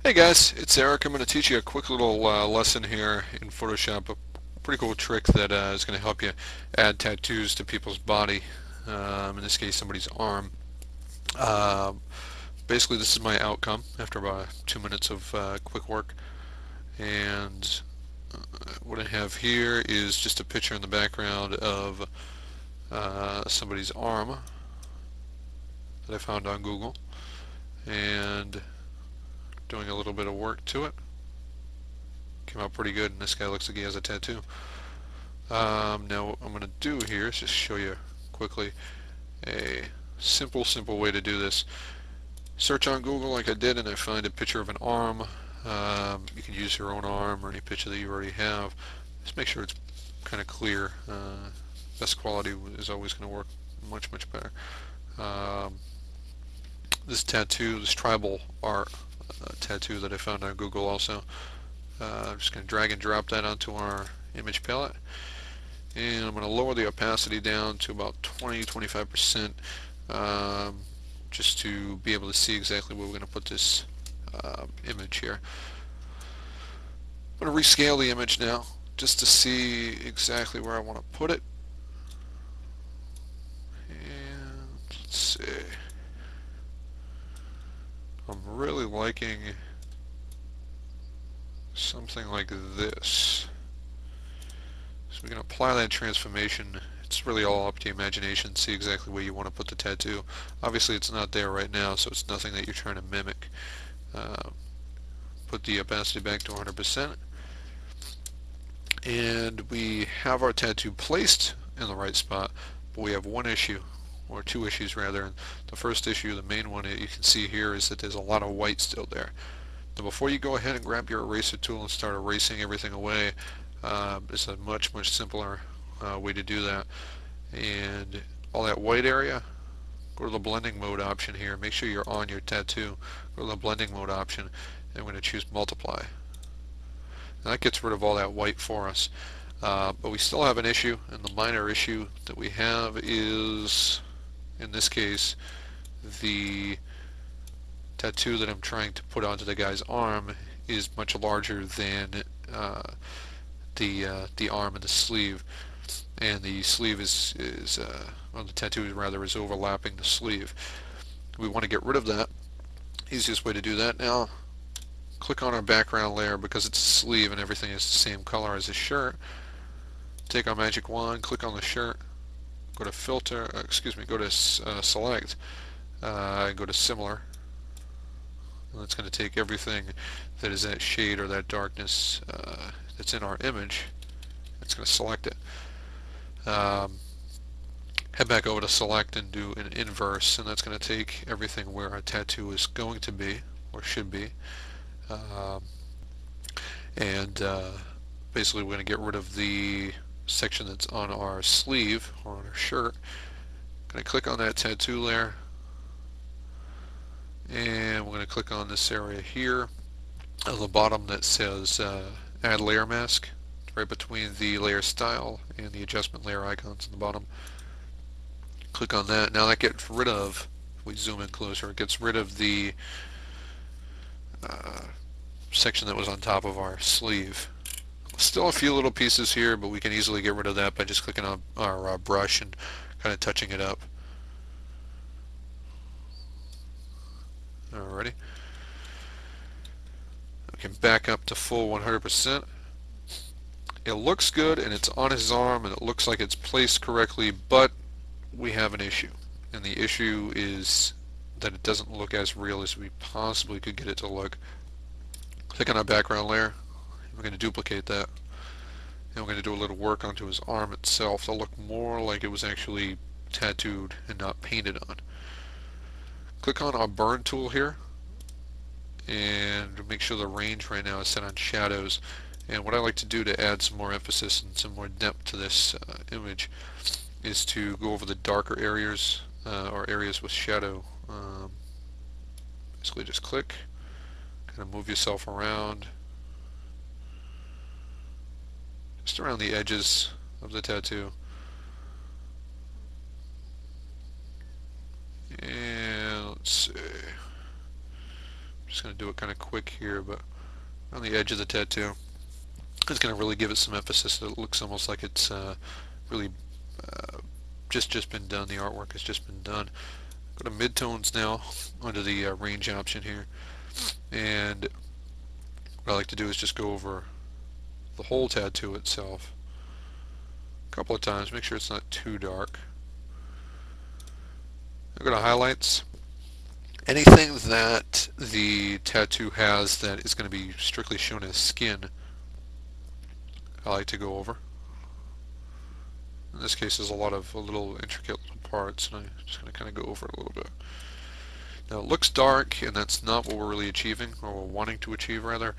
Hey guys, it's Eric. I'm going to teach you a quick little lesson here in Photoshop. A pretty cool trick that is going to help you add tattoos to people's body. In this case, somebody's arm. Um Basically, this is my outcome after about 2 minutes of quick work. And what I have here is just a picture in the background of somebody's arm that I found on Google, and doing a little bit of work to it. Came out pretty good, and this guy looks like he has a tattoo. Now what I'm going to do here is just show you quickly a simple way to do this. Search on Google like I did and I find a picture of an arm. You can use your own arm or any picture that you already have. Just make sure it's kind of clear. Best quality is always going to work much better. Um, this tattoo, this tribal art tattoo that I found on Google also. I'm just going to drag and drop that onto our image palette. And I'm going to lower the opacity down to about 20-25%, just to be able to see exactly where we're going to put this image here. I'm going to rescale the image now just to see exactly where I want to put it. And let's see. I'm really liking something like this. So we can apply that transformation. It's really all up to your imagination. See exactly where you want to put the tattoo. Obviously it's not there right now, so it's nothing that you're trying to mimic. Put the opacity back to 100%. And we have our tattoo placed in the right spot, but we have one issue, or two issues rather. And the first issue, the main one that you can see here, is that there's a lot of white still there. Now before you go ahead and grab your eraser tool and start erasing everything away, it's a much simpler way to do that. And all that white area, go to the blending mode option here. Make sure you're on your tattoo. Go to the blending mode option, and we're going to choose multiply. Now that gets rid of all that white for us. But we still have an issue, and the minor issue that we have is, in this case, the tattoo that I'm trying to put onto the guy's arm is much larger than the arm and the sleeve, and the sleeve well, the tattoo rather is overlapping the sleeve. We want to get rid of that. Easiest way to do that now, click on our background layer because it's a sleeve and everything is the same color as the shirt. Take our magic wand, click on the shirt, go to filter, go to select, go to similar. And that's going to take everything that is that shade or that darkness that's in our image. It's going to select it. Head back over to select and do an inverse, and that's going to take everything where our tattoo is going to be or should be. And basically we're going to get rid of the section that's on our sleeve or on our shirt. Going to click on that tattoo layer, and we're going to click on this area here at the bottom that says add layer mask, right between the layer style and the adjustment layer icons in the bottom. Click on that. Now that gets rid of, if we zoom in closer, it gets rid of the section that was on top of our sleeve. Still a few little pieces here, but we can easily get rid of that by just clicking on our brush and kind of touching it up. Alrighty. We can back up to full 100%. It looks good and it's on his arm and it looks like it's placed correctly, but we have an issue. And the issue is that it doesn't look as real as we possibly could get it to look. Click on our background layer. We're going to duplicate that. And we're going to do a little work onto his arm itself to look more like it was actually tattooed and not painted on. Click on our burn tool here and make sure the range right now is set on shadows. And what I like to do to add some more emphasis and some more depth to this image is to go over the darker areas or areas with shadow. Basically just click, kind of move yourself around just around the edges of the tattoo. And let's see, I'm just going to do it kind of quick here, but on the edge of the tattoo. It's going to really give it some emphasis. It looks almost like it's really just been done. The artwork has just been done. Go to midtones now under the range option here, and what I like to do is just go over the whole tattoo itself a couple of times. Make sure it's not too dark. I go to highlights. Anything that the tattoo has that is going to be strictly shown as skin, I like to go over. In this case, there's a lot of little intricate little parts, and I'm just going to kind of go over it a little bit. Now it looks dark, and that's not what we're really achieving, or we're wanting to achieve rather.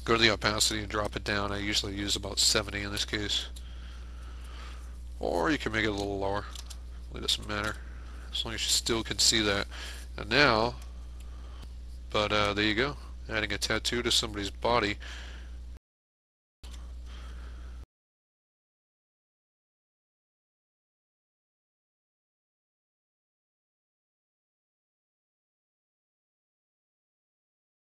Go to the opacity and drop it down. I usually use about 70 in this case. Or you can make it a little lower. It doesn't matter, as long as you still can see that. And now, there you go. Adding a tattoo to somebody's body.